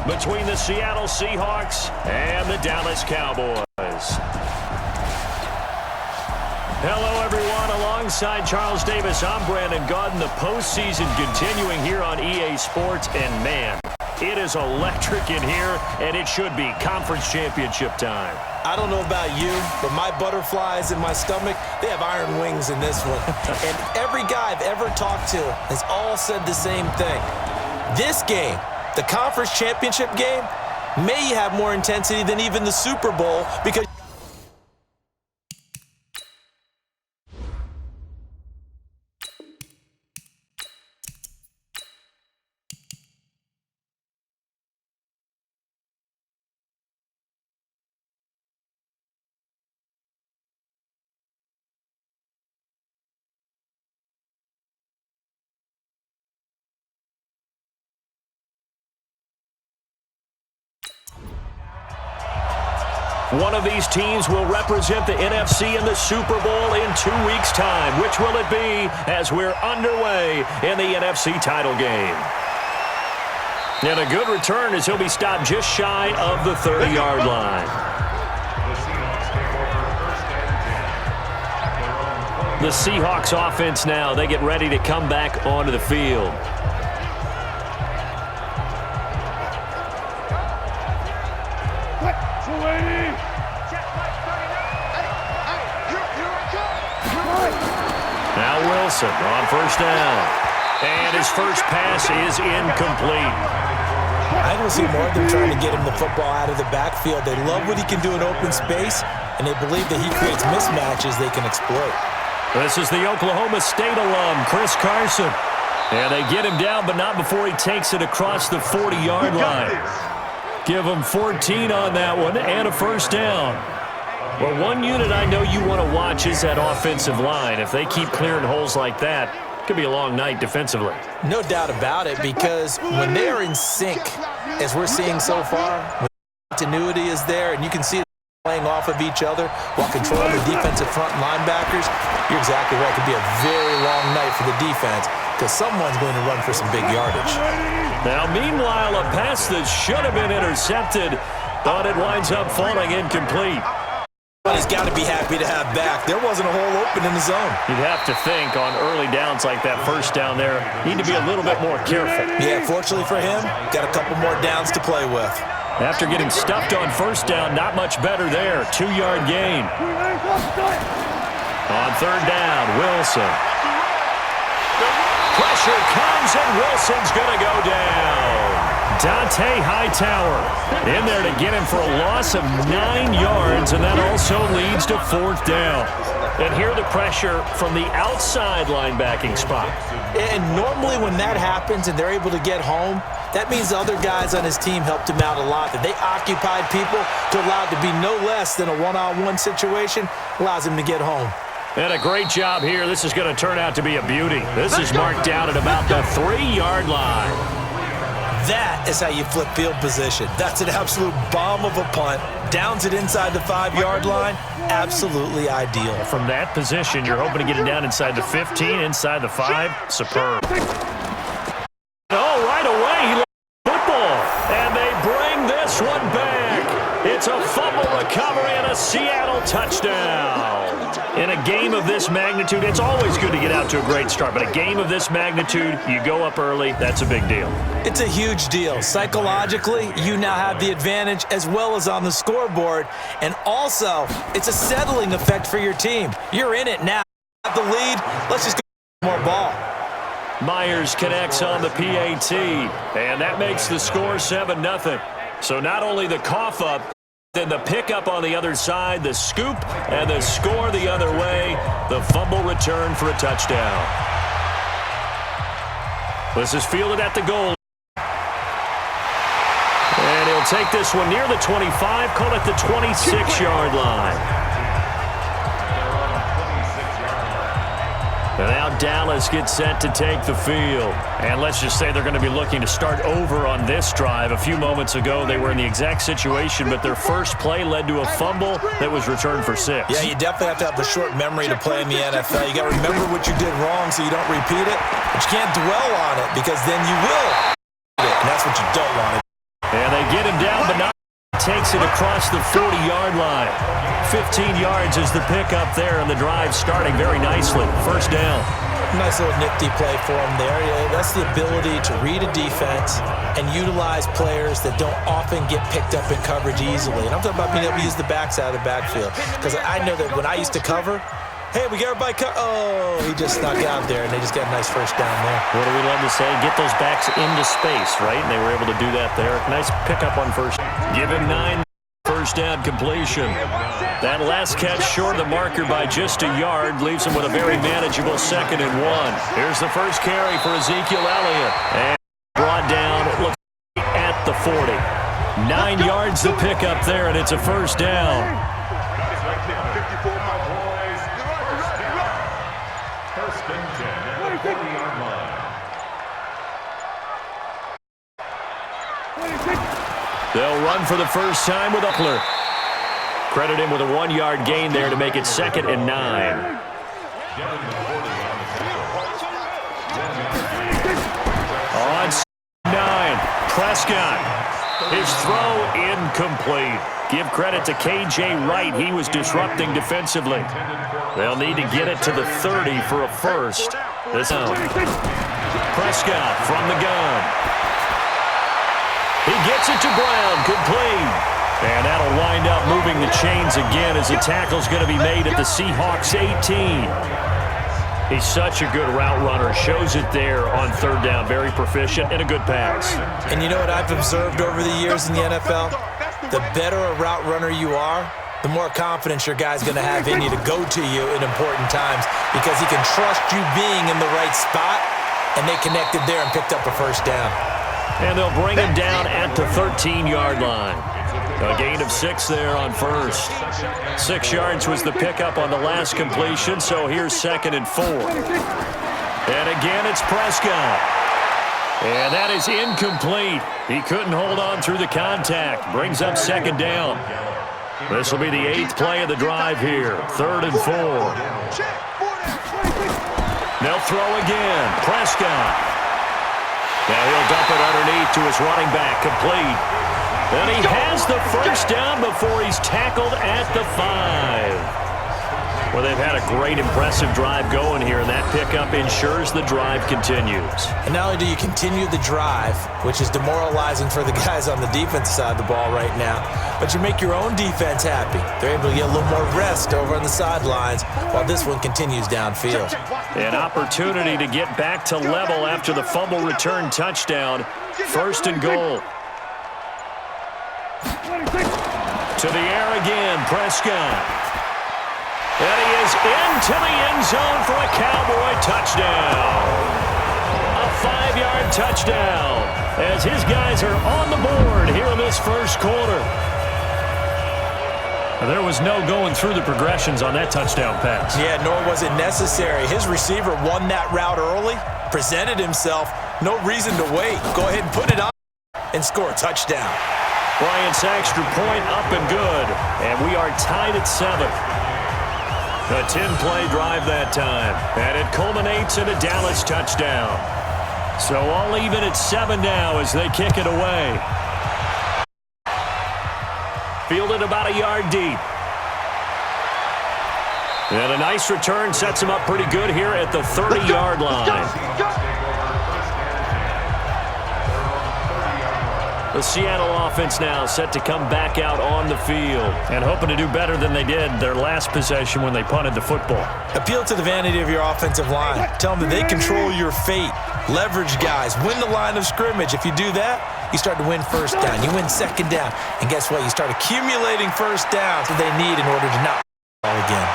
between the Seattle Seahawks and the Dallas Cowboys. Hello, everyone. Alongside Charles Davis, I'm Brandon Gaudin. The postseason continuing here on EA Sports, and man, it is electric in here, and it should be conference championship time. I don't know about you, but my butterflies in my stomach, they have iron wings in this one. And every guy I've ever talked to has all said the same thing. This game, the conference championship game, may have more intensity than even the Super Bowl because one of these teams will represent the NFC in the Super Bowl in 2 weeks' time. Which will it be as we're underway in the NFC title game? And a good return as he'll be stopped just shy of the 30-yard line. The Seahawks offense now, they get ready to come back onto the field. Now Wilson on first down. And his first pass is incomplete. I don't see more than trying to get him the football out of the backfield. They love what he can do in open space, and they believe that he creates mismatches they can exploit. This is the Oklahoma State alum, Chris Carson. And they get him down, but not before he takes it across the 40-yard line. Give him 14 on that one and a first down. Well, one unit I know you want to watch is that offensive line. If they keep clearing holes like that, it could be a long night defensively. No doubt about it, because when they are in sync, as we're seeing so far, when continuity is there and you can see them playing off of each other while controlling the defensive front linebackers, you're exactly right. It could be a very long night for the defense because someone's going to run for some big yardage. Now, meanwhile, a pass that should have been intercepted, but it winds up falling incomplete. But he's got to be happy to have back. There wasn't a hole open in the zone. You'd have to think on early downs like that first down there, need to be a little bit more careful. Yeah, fortunately for him, got a couple more downs to play with. After getting stuffed on first down, not much better there. 2-yard gain. On third down, Wilson. Pressure comes, and Wilson's going to go down. Dante Hightower in there to get him for a loss of 9 yards, and that also leads to fourth down. And here the pressure from the outside linebacking spot. And normally when that happens and they're able to get home, that means the other guys on his team helped him out a lot. That they occupied people to allow it to be no less than a one-on-one situation, allows him to get home. And a great job here. This is going to turn out to be a beauty. This is marked down at about the 3-yard line. That is how you flip field position. That's an absolute bomb of a punt. Downs it inside the 5-yard line. Absolutely ideal. From that position, you're hoping to get it down inside the 15, inside the 5. Superb. Oh, right away, he lost the football. And they bring this one back. It's a fumble recovery and a Seattle touchdown. In a game of this magnitude, it's always good to get out to a great start, but a game of this magnitude, you go up early, that's a big deal. It's a huge deal. Psychologically, you now have the advantage as well as on the scoreboard, and also, it's a settling effect for your team. You're in it now. Have the lead. Let's just go more ball. Myers connects on the PAT, and that makes the score 7-0. So not only the cough up, then the pickup on the other side, the scoop, and the score the other way. The fumble return for a touchdown. This is fielded at the goal. And he'll take this one near the 25, call it the 26-yard line. And now Dallas gets set to take the field. And let's just say they're going to be looking to start over on this drive. A few moments ago, they were in the exact situation, but their first play led to a fumble that was returned for 6. Yeah, you definitely have to have the short memory to play in the NFL. You got to remember what you did wrong so you don't repeat it, but you can't dwell on it because then you will. And that's what you don't want to do. And they get him down, but not takes it across the 40-yard line. 15 yards is the pickup there, and the drive starting very nicely. First down. Nice little nifty play for him there. Yeah, that's the ability to read a defense and utilize players that don't often get picked up in coverage easily. And I'm talking about being able to use the backs out of the backfield. Because I know that when I used to cover, hey, we got everybody oh, he just snuck out there, and they just got a nice first down there. What do we love to say? Get those backs into space, right? And they were able to do that there. Nice pickup on first. Give him 9. First down completion. That last catch short of the marker by just a yard leaves him with a very manageable 2nd and 1. Here's the first carry for Ezekiel Elliott. And brought down, it looks at the 40. 9 yards to pick up there, and it's a first down. First and 10 at the 40-yard line. They'll run for the first time with Upler. Credit him with a 1-yard gain there to make it 2nd and 9. On 9, Prescott. His throw incomplete. Give credit to K.J. Wright. He was disrupting defensively. They'll need to get it to the 30 for a first. This out. Prescott from the gun. He gets it to Brown, complete. And that'll wind up moving the chains again as the tackle's going to be made at the Seahawks 18. He's such a good route runner. Shows it there on third down. Very proficient and a good pass. And you know what I've observed over the years in the NFL? The better a route runner you are, the more confidence your guy's going to have in you to go to you in important times because he can trust you being in the right spot, and they connected there and picked up a first down. And they'll bring him down at the 13-yard line. A gain of 6 there on first. 6 yards was the pickup on the last completion, so here's 2nd and 4. And again, it's Prescott. And that is incomplete. He couldn't hold on through the contact. Brings up 2nd down. This will be the 8th play of the drive here. 3rd and 4. They'll throw again. Prescott. Now he'll dump it underneath to his running back, complete. And he has the first down before he's tackled at the 5. Well, they've had a great, impressive drive going here, and that pickup ensures the drive continues. And not only do you continue the drive, which is demoralizing for the guys on the defense side of the ball right now, but you make your own defense happy. They're able to get a little more rest over on the sidelines while this one continues downfield. An opportunity to get back to level after the fumble return touchdown. 1st and goal. To the air again, Prescott. And he is into the end zone for a Cowboy touchdown. A 5-yard touchdown as his guys are on the board here in this first quarter. There was no going through the progressions on that touchdown pass. Yeah, nor was it necessary. His receiver won that route early, presented himself, no reason to wait. Go ahead and put it on and score a touchdown. Bryant's extra point up and good, and we are tied at 7. A 10-play drive that time, and it culminates in a Dallas touchdown. So all even at 7 now as they kick it away. Fielded about a yard deep. And a nice return sets him up pretty good here at the 30-yard line. The Seattle offense now set to come back out on the field and hoping to do better than they did their last possession when they punted the football. Appeal to the vanity of your offensive line. Tell them that they control your fate. Leverage guys. Win the line of scrimmage. If you do that, you start to win first down. You win 2nd down. And guess what? You start accumulating first downs that they need in order to not ball again.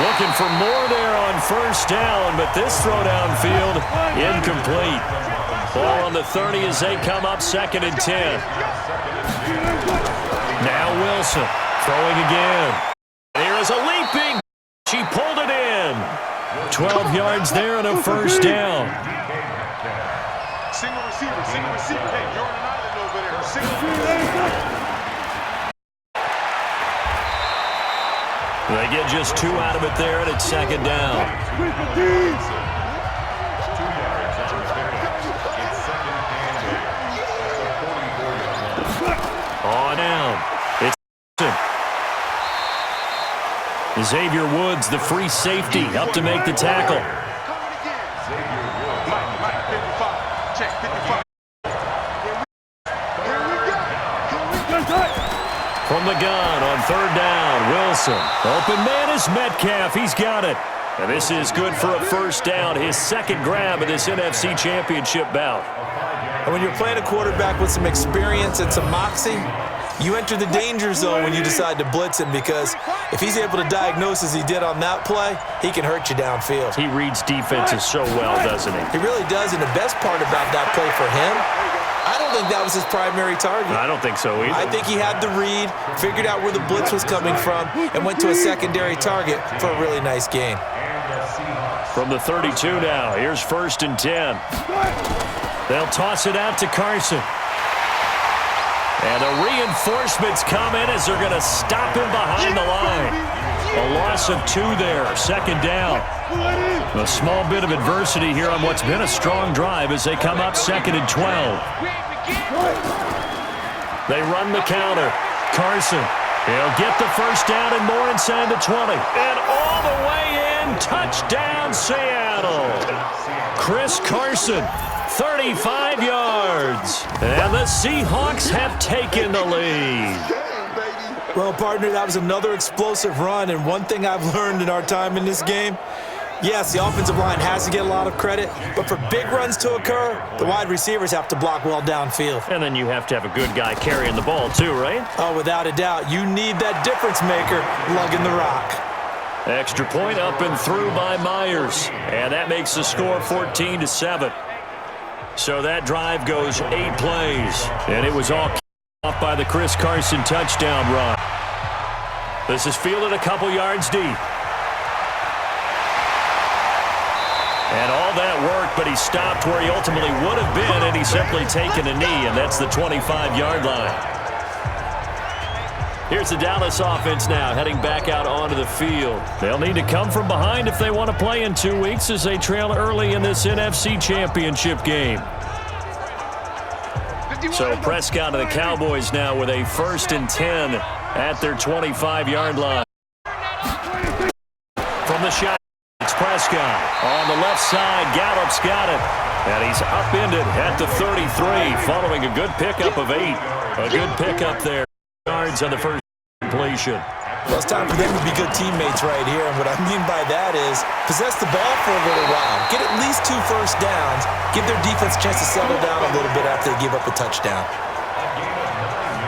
Looking for more there on first down, but this throw downfield incomplete. Ball on the 30 as they come up 2nd and 10. Now Wilson throwing again. Here is a leaping. She pulled it in. 12 yards there and a first down. Single receiver. Hey, you're on an island over there. Single receiver. They get just 2 out of it there, and it's 2nd down. Xavier Woods, the free safety, up to make the tackle. Mike, 55. Check, 55. From the gun on third down, Wilson. Open man is Metcalf. He's got it. And this is good for a first down, his second grab of this NFC Championship bout. And when you're playing a quarterback with some experience and some moxie, you enter the danger zone when you decide to blitz him, because if he's able to diagnose as he did on that play, he can hurt you downfield. He reads defenses so well, doesn't he? He really does, and the best part about that play for him, I don't think that was his primary target. I don't think so either. I think he had the read, figured out where the blitz was coming from, and went to a secondary target for a really nice gain. From the 32 now, here's 1st and 10. They'll toss it out to Carson. And the reinforcements come in as they're going to stop him behind the line. A loss of 2 there, 2nd down. A small bit of adversity here on what's been a strong drive as they come up 2nd and 12. They run the counter. Carson, he'll get the first down and more inside the 20. And all the way in, touchdown Seattle. Chris Carson, 35 yards. And the Seahawks have taken the lead. Well, partner, that was another explosive run, and one thing I've learned in our time in this game, yes, the offensive line has to get a lot of credit, but for big runs to occur, the wide receivers have to block well downfield. And then you have to have a good guy carrying the ball too, right? Oh, without a doubt. You need that difference maker lugging the rock. Extra point up and through by Myers. And that makes the score 14-7. So that drive goes 8 plays. And it was all off by the Chris Carson touchdown run. This is fielded a couple yards deep. And all that work, but he stopped where he ultimately would have been, and he's simply taken a knee, and that's the 25-yard line. Here's the Dallas offense now, heading back out onto the field. They'll need to come from behind if they want to play in 2 weeks as they trail early in this NFC Championship game. So Prescott and the Cowboys now with a 1st and 10 at their 25-yard line. From the shot, it's Prescott. On the left side, Gallup's got it. And he's upended at the 33 following a good pickup of 8. A good pickup there. Yards on the first completion. Well, it's time for them to be good teammates right here, and what I mean by that is possess the ball for a little while. Get at least 2 first downs. Give their defense a chance to settle down a little bit after they give up a touchdown.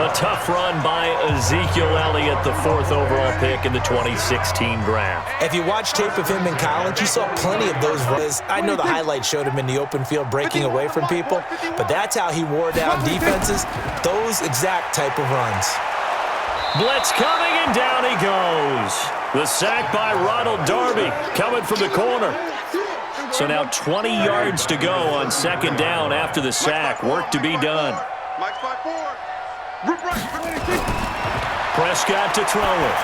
A tough run by Ezekiel Elliott, the 4th overall pick in the 2016 draft. If you watch tape of him in college, you saw plenty of those runs. I know the highlight showed him in the open field breaking away from people, but that's how he wore down defenses, those exact type of runs. Blitz coming, and down he goes. The sack by Ronald Darby coming from the corner. So now 20 yards to go on 2nd down after the sack. Work to be done. Mike 5-4. Prescott to throw it.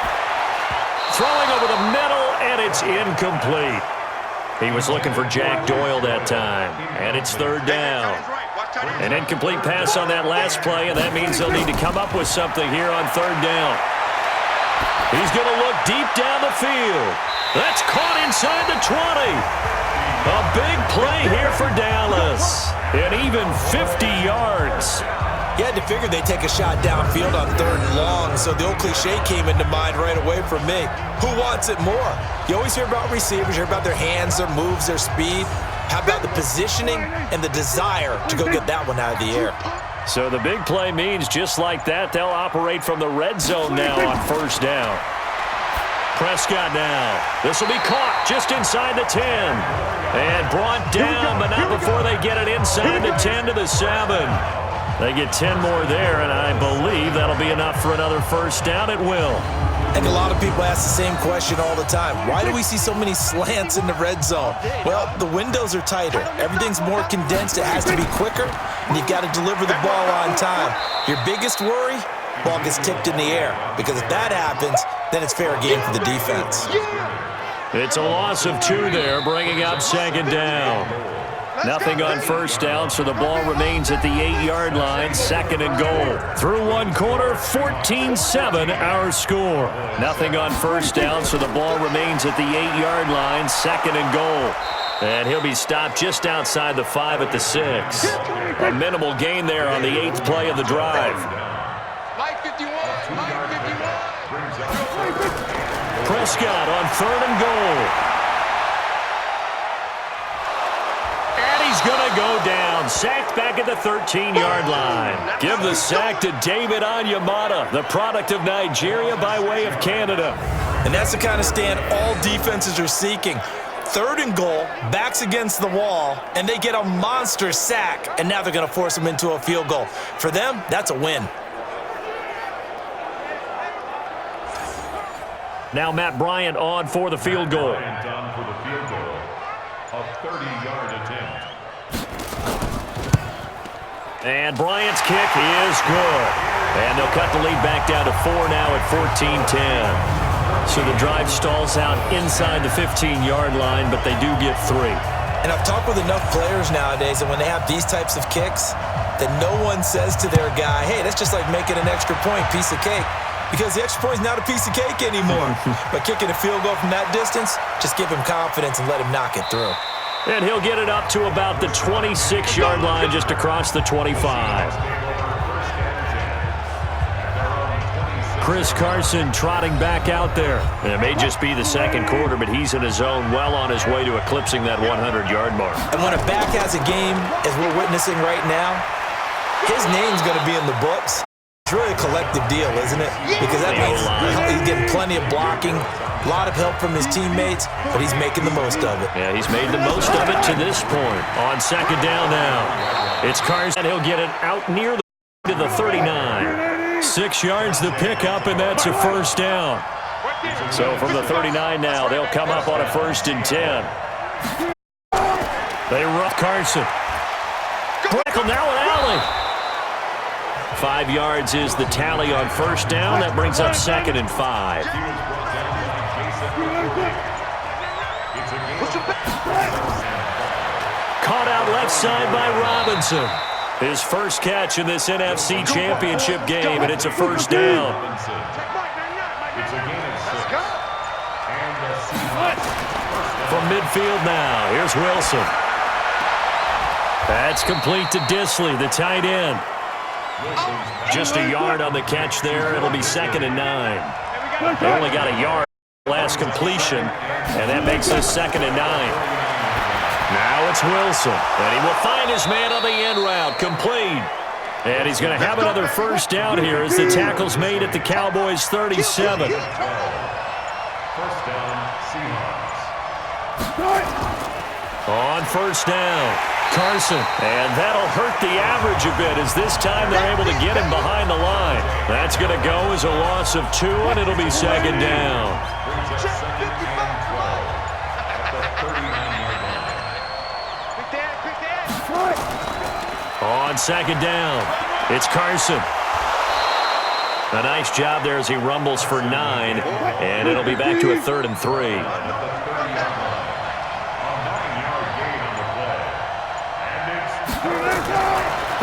Throwing over the middle, and it's incomplete. He was looking for Jack Doyle that time, and it's 3rd down. An incomplete pass on that last play, and that means they'll need to come up with something here on 3rd down. He's going to look deep down the field. That's caught inside the 20. A big play here for Dallas. And even 50 yards. You had to figure they'd take a shot downfield on 3rd and long, so the old cliche came into mind right away for me. Who wants it more? You always hear about receivers, you hear about their hands, their moves, their speed. How about the positioning and the desire to go get that one out of the air? So the big play means just like that, they'll operate from the red zone now on 1st down. Prescott now. This will be caught just inside the 10. And brought down, but not before they get it inside the 10 to the 7. They get 10 more there, and I believe that'll be enough for another 1st down. It will. I think a lot of people ask the same question all the time. Why do we see so many slants in the red zone? Well, the windows are tighter. Everything's more condensed. It has to be quicker, and you've got to deliver the ball on time. Your biggest worry? Ball gets tipped in the air, because if that happens, then it's fair game for the defense. It's a loss of 2 there, bringing up 2nd down. Nothing on first down, so the ball remains at the 8-yard line, 2nd and goal. Through one quarter, 14-7 our score. Nothing on first down, so the ball remains at the 8-yard line, 2nd and goal. And he'll be stopped just outside the 5 at the 6. A minimal gain there on the 8th play of the drive. Prescott on 3rd and goal. And he's going to go down. Sacked back at the 13-yard line. Give the sack to David Onyemata, the product of Nigeria by way of Canada. And that's the kind of stand all defenses are seeking. 3rd and goal, backs against the wall, and they get a monster sack, and now they're going to force them into a field goal. For them, that's a win. Now Matt Bryant on for the field goal. Bryant on for the field goal. A 30-yard attempt. And Bryant's kick is good. And they'll cut the lead back down to 4 now at 14-10. So the drive stalls out inside the 15-yard line, but they do get 3. And I've talked with enough players nowadays that when they have these types of kicks, that no one says to their guy, hey, that's just like making an extra point, piece of cake. Because the extra point is not a piece of cake anymore. But kicking a field goal from that distance, just give him confidence and let him knock it through. And he'll get it up to about the 26-yard line just across the 25. Chris Carson trotting back out there. And it may just be the second quarter, but he's in his zone well on his way to eclipsing that 100-yard mark. And when a back has a game, as we're witnessing right now, his name's going to be in the books. It's really a collective deal, isn't it? Because that means he's getting plenty of blocking, a lot of help from his teammates, but he's making the most of it. Yeah, he's made the most of it to this point. On 2nd down now, it's Carson. He'll get it out near the 39. 6 yards the pickup, and that's a first down. So from the 39 now, they'll come up on a 1st and 10. They rough Carson. Breckle now with Alley. 5 yards is the tally on first down. That brings up 2nd and 5. Caught out left side by Robinson. His first catch in this NFC Championship game, and it's a first down. From midfield now, here's Wilson. That's complete to Disley, the tight end. Just a yard on the catch there. It'll be 2nd and 9. They only got a yard last completion, and that makes this 2nd and 9. Now it's Wilson, and he will find his man on the end route, complete. And he's going to have another first down here as the tackle's made at the Cowboys' 37. First down, Seahawks. On first down, Carson. And that'll hurt the average a bit as this time they're able to get him behind the line. That's going to go as a loss of 2, and it'll be 2nd down. On 2nd down, it's Carson. A nice job there as he rumbles for 9, and it'll be back to a 3rd and 3.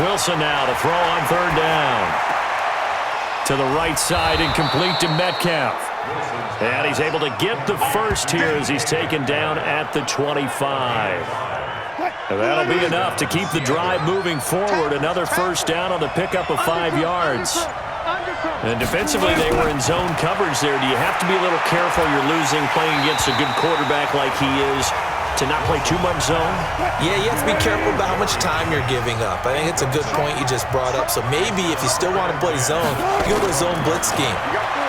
Wilson now to throw on 3rd down. To the right side, incomplete to Metcalf. And he's able to get the first here as he's taken down at the 25. And that'll be enough to keep the drive moving forward. Another first down on the pickup of 5 yards. And defensively, they were in zone coverage there. Do you have to be a little careful? You're losing playing against a good quarterback like he is to not play too much zone? Yeah, you have to be careful about how much time you're giving up. I think it's a good point you just brought up. So maybe if you still want to play zone, you go to a zone blitz scheme.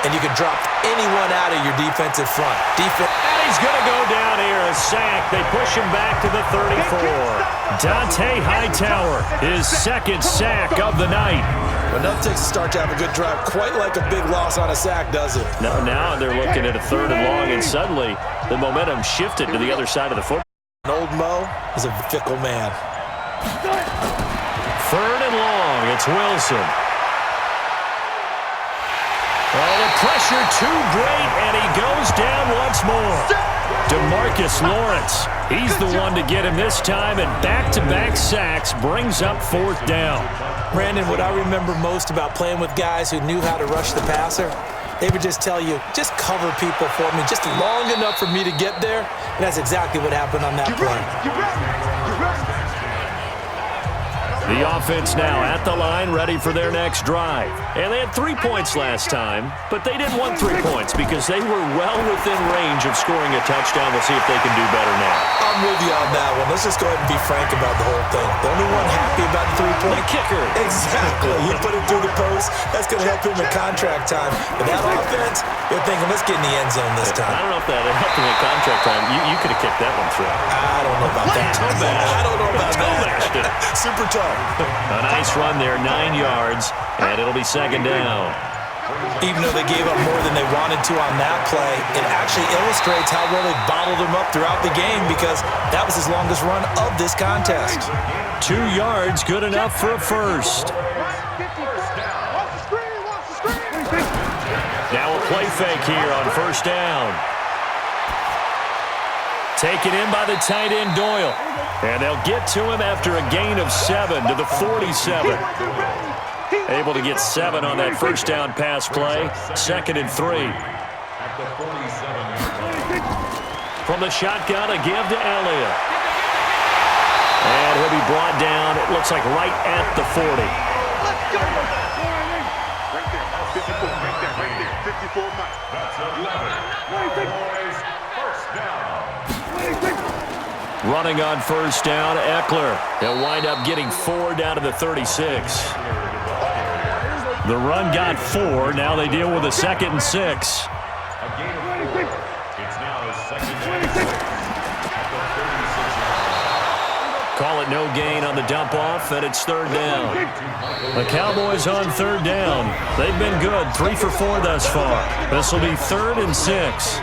And you can drop anyone out of your defensive front. And he's going to go down here, a sack. They push him back to the 34. Dante Hightower, his 2nd sack of the night. Enough takes a start to have a good drive. Quite like a big loss on a sack, does it? No, now they're looking at a 3rd and long, and suddenly the momentum shifted to the other side of the football. And old Mo is a fickle man. 3rd and long, it's Wilson. Oh, the pressure too great, and he goes down once more. DeMarcus Lawrence, he's the one to get him this time, and back-to-back sacks brings up 4th down. Brandon, what I remember most about playing with guys who knew how to rush the passer, they would just tell you, just cover people for me, just long enough for me to get there, and that's exactly what happened on that play. The offense now at the line, ready for their next drive. And they had 3 points last time, but they didn't want 3 points because they were well within range of scoring a touchdown. We'll see if they can do better now. I'm with you on that one. Let's just go ahead and be frank about the whole thing. The only one happy about the 3-point. The kicker. Exactly. He put it through the post. That's going to help him in contract time. But that offense, they're thinking, let's get in the end zone this time. I don't know if that helped him in contract time. You could have kicked that one through. I don't know about that. I don't know about that. Super tough. A nice run there, 9 yards, and it'll be 2nd down. Even though they gave up more than they wanted to on that play, it actually illustrates how well they bottled them up throughout the game because that was his longest run of this contest. 2 yards, good enough for a first. Now a play fake here on 1st down. Taken in by the tight end Doyle. And they'll get to him after a gain of 7 to the 47. Able to get 7 on that 1st down pass play. 2nd and 3. From the shotgun, a give to Elliott. And he'll be brought down, it looks like right at the 40. Let's go. Right there. 54 miles. That's 11. Cowboys, 1st down. Running on 1st down, Eckler. He'll wind up getting 4 down to the 36. The run got 4. Now they deal with a 2nd and 6. Call it no gain on the dump off, and it's 3rd down. The Cowboys on 3rd down. They've been good, 3 for 4 thus far. This will be 3rd and 6.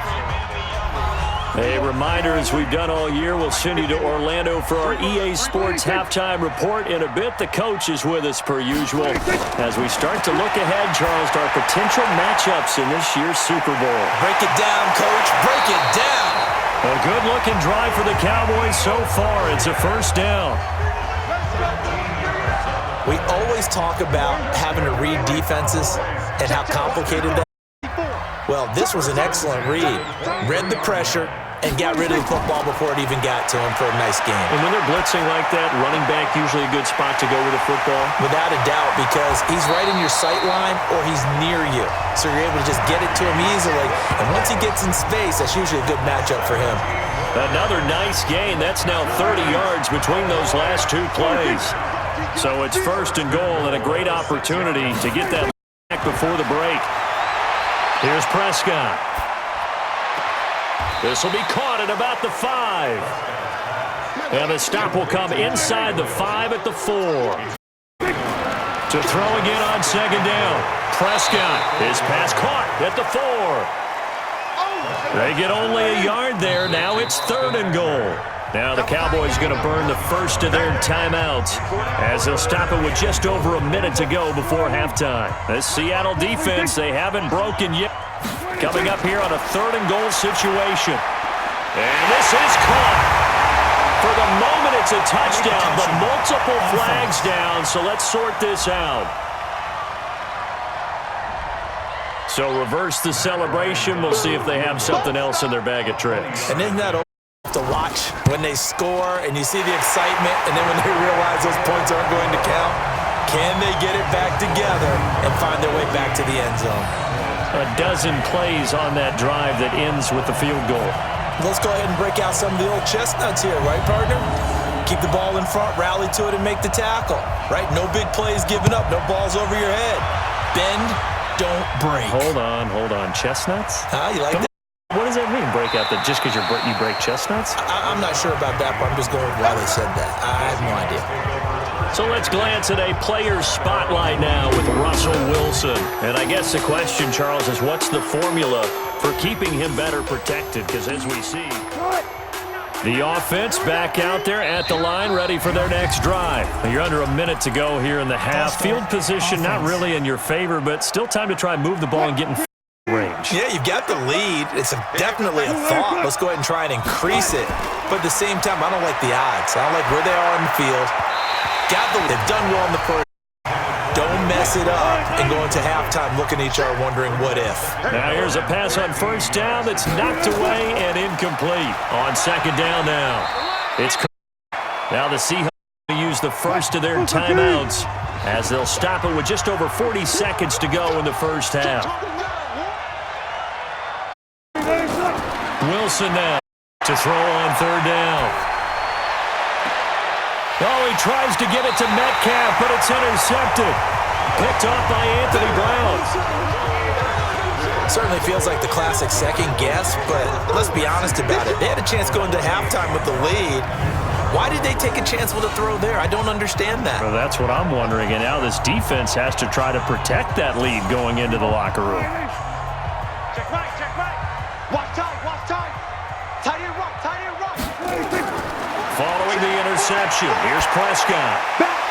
A reminder, as we've done all year, we'll send you to Orlando for our EA Sports halftime report in a bit. The coach is with us per usual. As we start to look ahead, Charles, to our potential matchups in this year's Super Bowl. Break it down, Coach. Break it down. A good-looking drive for the Cowboys so far. It's a 1st down. We always talk about having to read defenses and how complicated that is. Well, this was an excellent read. Read the pressure and got rid of the football before it even got to him for a nice game. And when they're blitzing like that, running back usually a good spot to go with the football? Without a doubt, because he's right in your sight line or he's near you. So you're able to just get it to him easily. And once he gets in space, that's usually a good matchup for him. Another nice gain. That's now 30 yards between those last 2 plays. So it's 1st and goal and a great opportunity to get that back before the break. Here's Prescott. This will be caught at about the 5. And the stop will come inside the 5 at the 4. To throw again on 2nd down. Prescott, his pass caught at the 4. They get only a yard there. Now it's 3rd and goal. Now the Cowboys going to burn the first of their timeouts as they'll stop it with just over a minute to go before halftime. This Seattle defense, they haven't broken yet. Coming up here on a 3rd and goal situation. And this is caught. For the moment, it's a touchdown, but multiple flags down, so let's sort this out. So reverse the celebration. We'll see if they have something else in their bag of tricks. And isn't that to watch when they score and you see the excitement, and then when they realize those points aren't going to count? Can they get it back together and find their way back to the end zone? A dozen plays on that drive that ends with the field goal. Let's go ahead and break out some of the old chestnuts here, right, partner? Keep the ball in front, rally to it, and make the tackle, right? No big plays given up, no balls over your head. Bend, don't break. Hold on. Chestnuts? You like that? What does that mean, break out? That just because you break chestnuts? I'm not sure about that, but I'm just going with why they said that. I have no idea. So let's glance at a player's spotlight now with Russell Wilson. And I guess the question, Charles, is what's the formula for keeping him better protected? Because as we see, the offense back out there at the line, ready for their next drive. You're under a minute to go here in the half. Field position not really in your favor, but still time to try and move the ball and get in range. Yeah, you've got the lead. It's definitely a thought. Let's go ahead and try and increase it. But at the same time, I don't like the odds. I don't like where they are on the field. They've done well in the first. Don't mess it up and go into halftime looking at each other wondering what if. Now here's a pass on first down that's knocked away and incomplete. On second down now. Now the Seahawks use the first of their timeouts as they'll stop it with just over 40 seconds to go in the first half. Wilson now to throw on third down. Oh, he tries to get it to Metcalf, but it's intercepted. Picked off by Anthony Brown. Certainly feels like the classic second guess, but let's be honest about it. They had a chance going to halftime with the lead. Why did they take a chance with a throw there? I don't understand that. Well, that's what I'm wondering, and now this defense has to try to protect that lead going into the locker room. Check back. Watch time. Tie it right. Following the interception, here's Prescott.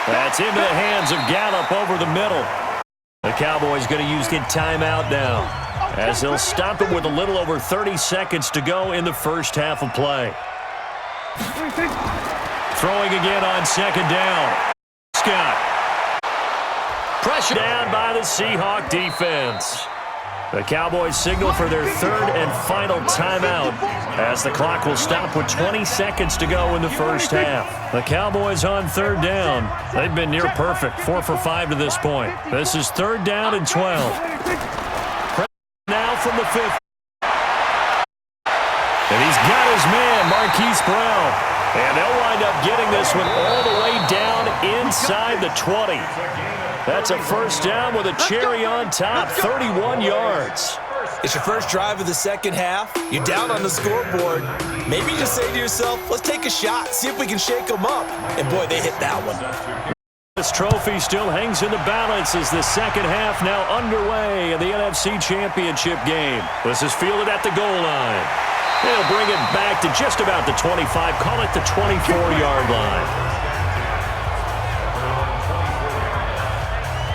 That's into the hands of Gallup over the middle. The Cowboys going to use the timeout now as they'll stop it with a little over 30 seconds to go in the first half of play. Throwing again on second down. Scott. Pressure down by the Seahawk defense. The Cowboys signal for their third and final timeout as the clock will stop with 20 seconds to go in the first half. The Cowboys on third down. They've been near perfect, 4 for 5 to this point. This is third down and 12. Now from the 5th. And he's got his man, Marquise Brown. And they'll wind up getting this one all the way down inside the 20. That's a first down with a cherry on top, 31 yards. It's your first drive of the second half. You're down on the scoreboard. Maybe you just say to yourself, let's take a shot, see if we can shake them up. And, boy, they hit that one. This trophy still hangs in the balance as the second half now underway in the NFC Championship game. This is fielded at the goal line. They'll bring it back to just about the 25, call it the 24-yard line.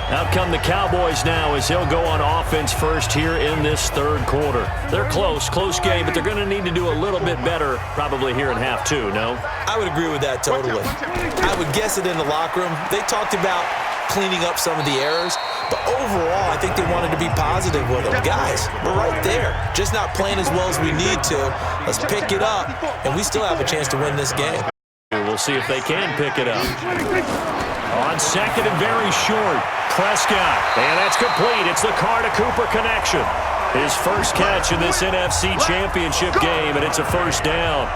Out come the Cowboys now as they'll go on offense first here in this third quarter. They're close game, but they're going to need to do a little bit better probably here in half two, no? I would agree with that totally. I would guess it in the locker room. They talked about cleaning up some of the errors, but overall I think they wanted to be positive with them. Guys, we're right there. Just not playing as well as we need to. Let's pick it up, and we still have a chance to win this game. We'll see if they can pick it up. On second and very short, Prescott. And that's complete. It's the Carr-to-Cooper connection. His first catch in this NFC Championship game, and it's a first down.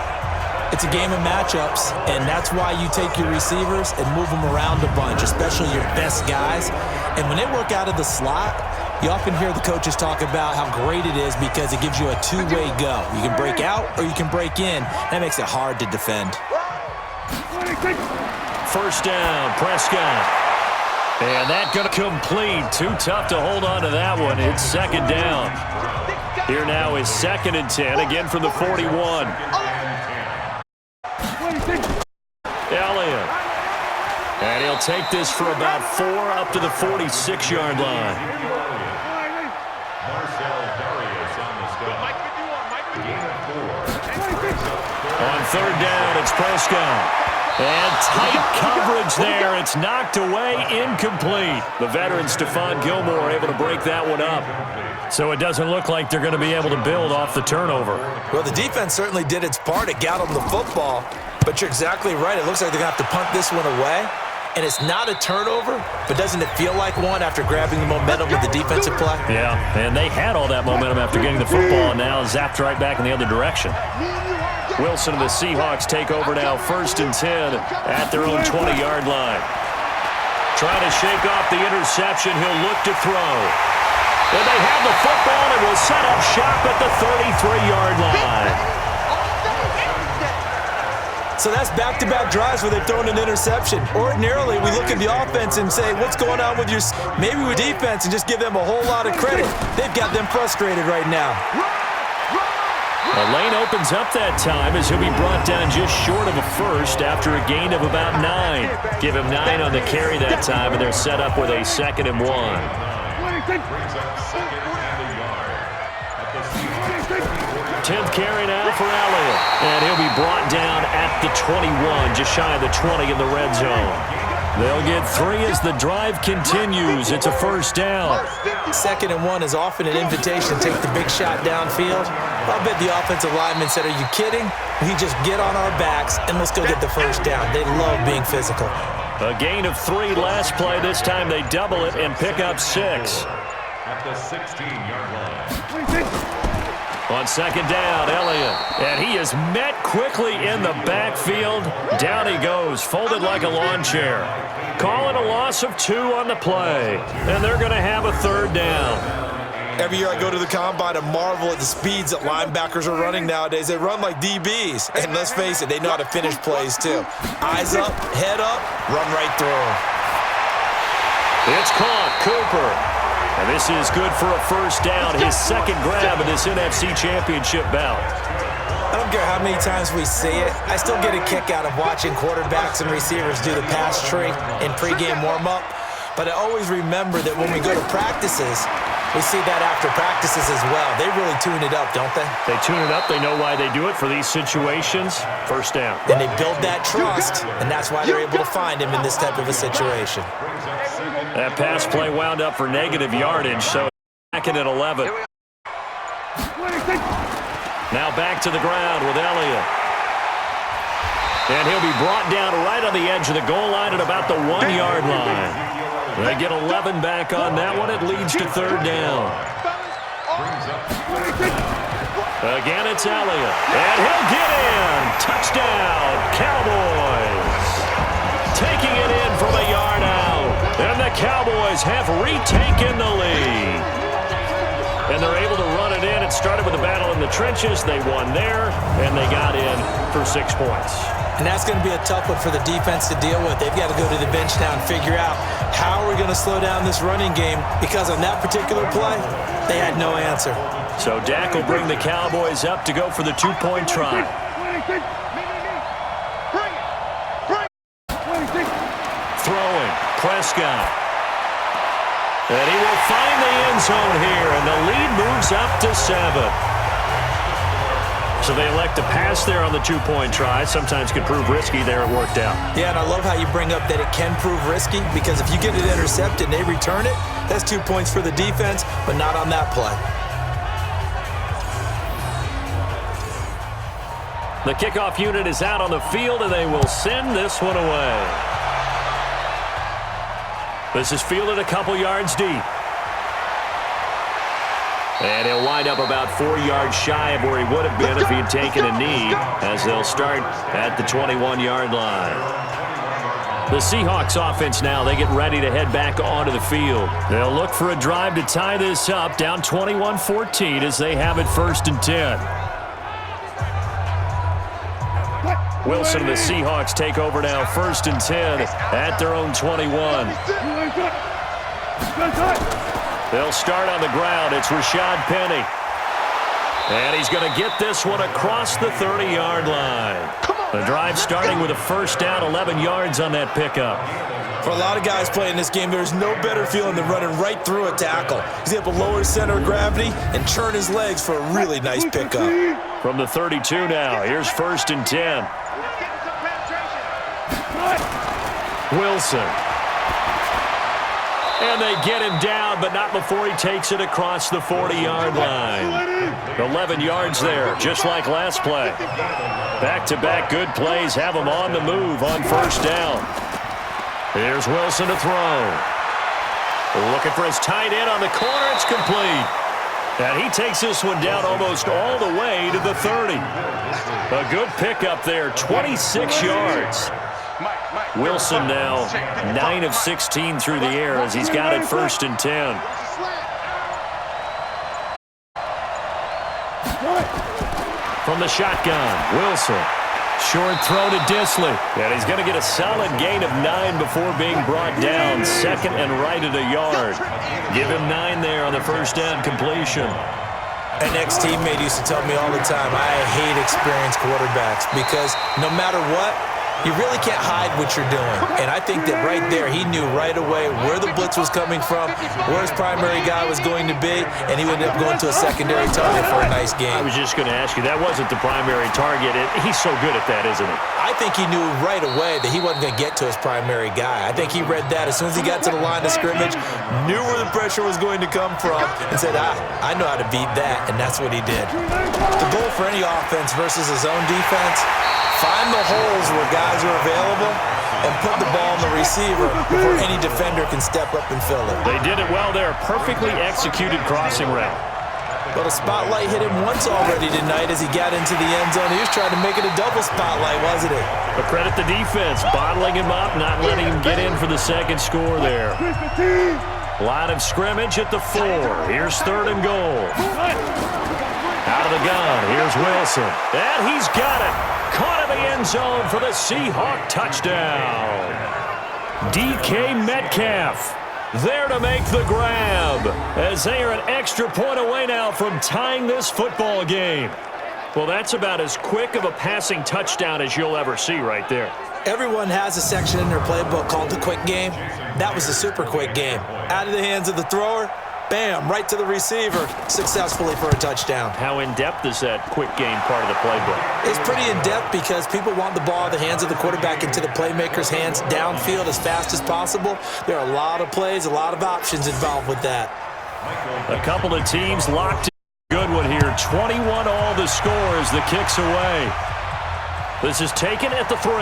It's a game of matchups, and that's why you take your receivers and move them around a bunch, especially your best guys. And when they work out of the slot, you often hear the coaches talk about how great it is because it gives you a two-way go. You can break out or you can break in. That makes it hard to defend. First down, Prescott. And that going to complete. Too tough to hold on to that one. It's second down. Here now is second and 10, again from the 41. Elliott. And he'll take this for about 4 up to the 46-yard line. On third down, it's Prescott. And tight coverage there. It's knocked away, incomplete. The veteran Stephon Gilmore able to break that one up. So it doesn't look like they're going to be able to build off the turnover. Well, the defense certainly did its part. It got them the football. But you're exactly right. It looks like they're going to have to punt this one away. And it's not a turnover, but doesn't it feel like one after grabbing the momentum with the defensive play? Yeah, and they had all that momentum after getting the football, and now zapped right back in the other direction. Wilson and the Seahawks take over now, first and 10 at their own 20-yard line. Trying to shake off the interception. He'll look to throw. And they have the football and will set up shop at the 33-yard line. So that's back-to-back drives where they've thrown an interception. Ordinarily, we look at the offense and say, what's going on with your... Maybe with defense and just give them a whole lot of credit. They've got them frustrated right now. The lane opens up that time as he'll be brought down just short of a first after a gain of about 9. Give him 9 on the carry that time, and they're set up with a second and 1. 10th carry now for Elliott. And he'll be brought down at the 21, just shy of the 20 in the red zone. They'll get 3 as the drive continues. It's a first down. 2nd and 1 is often an invitation to take the big shot downfield. I'll bet the offensive lineman said, "Are you kidding? We just get on our backs and let's go get the first down." They love being physical. A gain of 3 last play. This time they double it and pick up 6. At the 16-yard line. On 2nd down, Elliott. And he is met quickly in the backfield. Down he goes, folded like a lawn chair. Calling a loss of 2 on the play. And they're going to have a 3rd down. Every year I go to the combine and marvel at the speeds that linebackers are running nowadays. They run like DBs. And let's face it, they know how to finish plays too. Eyes up, head up, run right through them. It's caught, Cooper. And this is good for a first down, his 2nd grab of this NFC Championship bout. I don't care how many times we see it. I still get a kick out of watching quarterbacks and receivers do the pass tree in pregame warm-up. But I always remember that when we go to practices, we see that after practices as well. They really tune it up, don't they? They tune it up. They know why they do it for these situations. First down. And they build that trust, and that's why they're able to find him in this type of a situation. That pass play wound up for negative yardage, so back in at 11. Now back to the ground with Elliott. And he'll be brought down right on the edge of the goal line at about the 1-yard line. They get 11 back on that one. It leads to 3rd down. Again, it's Elliott. And he'll get in. Touchdown, Cowboys. Taking it in from a yard out. And the Cowboys have retaken the lead. And they're able to run it in. It started with a battle in the trenches. They won there, and they got in for 6 points. And that's going to be a tough one for the defense to deal with. They've got to go to the bench now and figure out how are we going to slow down this running game, because on that particular play, they had no answer. So Dak will bring the Cowboys up to go for the 2-point try. Throwing, Prescott. And he will find the end zone here, and the lead moves up to 7. So they elect to pass there on the 2-point try. Sometimes could prove risky. There it worked out. Yeah, and I love how you bring up that it can prove risky, because if you get it intercepted and they return it, that's 2 points for the defense, but not on that play. The kickoff unit is out on the field, and they will send this one away. This is fielded a couple yards deep. And he'll wind up about 4 yards shy of where he would have been if he had taken a knee, as they'll start at the 21-yard line. The Seahawks offense now, they get ready to head back onto the field. They'll look for a drive to tie this up, down 21-14 as they have it 1st and 10. Wilson and the Seahawks take over now, 1st and 10 at their own 21. They'll start on the ground. It's Rashad Penny. And he's going to get this one across the 30-yard line. The drive starting with a first down, 11 yards on that pickup. For a lot of guys playing this game, there's no better feeling than running right through a tackle. He's able to lower his center of gravity and churn his legs for a really nice pickup. From the 32 now, here's 1st and 10. Wilson. And they get him down, but not before he takes it across the 40-yard line. 11 yards there, just like last play. Back-to-back good plays have him on the move on 1st down. Here's Wilson to throw. Looking for his tight end on the corner. It's complete. And he takes this one down almost all the way to the 30. A good pickup there, 26 yards. Wilson now 9 of 16 through the air as he's got it 1st and 10. From the shotgun, Wilson. Short throw to Disley. And he's going to get a solid gain of 9 before being brought down. 2nd and right at a yard. Give him 9 there on the 1st down completion. An ex-teammate used to tell me all the time, I hate experienced quarterbacks, because no matter what, You really can't hide what you're doing. And I think that right there, he knew right away where the blitz was coming from, where his primary guy was going to be, and he ended up going to a secondary target for a nice game. I was just going to ask you, that wasn't the primary target. He's so good at that, isn't he? I think he knew right away that he wasn't going to get to his primary guy. I think he read that as soon as he got to the line of scrimmage, knew where the pressure was going to come from, and said, I know how to beat that, and that's what he did. The goal for any offense versus his own defense, find the holes where guys are available and put the ball on the receiver before any defender can step up and fill it. They did it well there. Perfectly executed crossing route. But a spotlight hit him once already tonight as he got into the end zone. He was trying to make it a double spotlight, wasn't he? But credit the defense, bottling him up, not letting him get in for the second score there. Line of scrimmage at the 4. Here's 3rd and goal. Out of the gun, here's Wilson. And he's got it. Caught in the end zone for the Seahawks touchdown. DK Metcalf there to make the grab as they are an extra point away now from tying this football game. Well, that's about as quick of a passing touchdown as you'll ever see right there. Everyone has a section in their playbook called the quick game. That was a super quick game. Out of the hands of the thrower, bam, right to the receiver, successfully for a touchdown. How in-depth is that quick game part of the playbook? It's pretty in-depth because people want the ball out of the hands of the quarterback into the playmaker's hands downfield as fast as possible. There are a lot of plays, a lot of options involved with that. A couple of teams locked in. Good one here. 21 all the score as the kick's away. This is taken at the 3.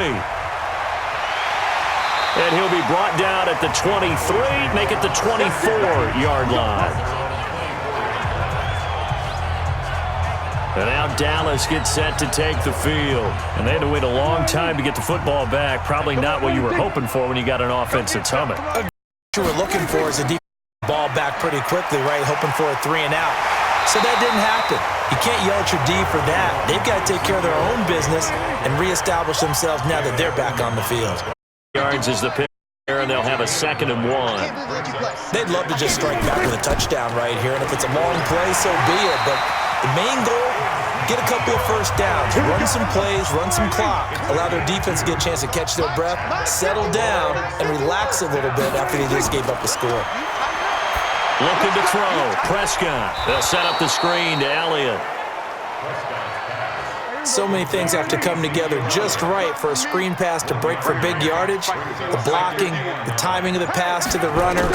And he'll be brought down at the 23, make it the 24-yard line. And now Dallas gets set to take the field. And they had to wait a long time to get the football back. Probably not what you were hoping for when you got an offense that's humming. What you were looking for is a deep ball back pretty quickly, right? Hoping for a 3 and out. So that didn't happen. You can't yell at your D for that. They've got to take care of their own business and reestablish themselves now that they're back on the field. Yards is the pick there, and they'll have a 2nd and 1. They'd love to just strike back with a touchdown right here, and if it's a long play, so be it. But the main goal, get a couple of first downs, run some plays, run some clock, allow their defense to get a chance to catch their breath, settle down, and relax a little bit after they just gave up a score. Looking to throw. Prescott. They'll set up the screen to Elliott. So many things have to come together just right for a screen pass to break for big yardage. The blocking, the timing of the pass to the runner,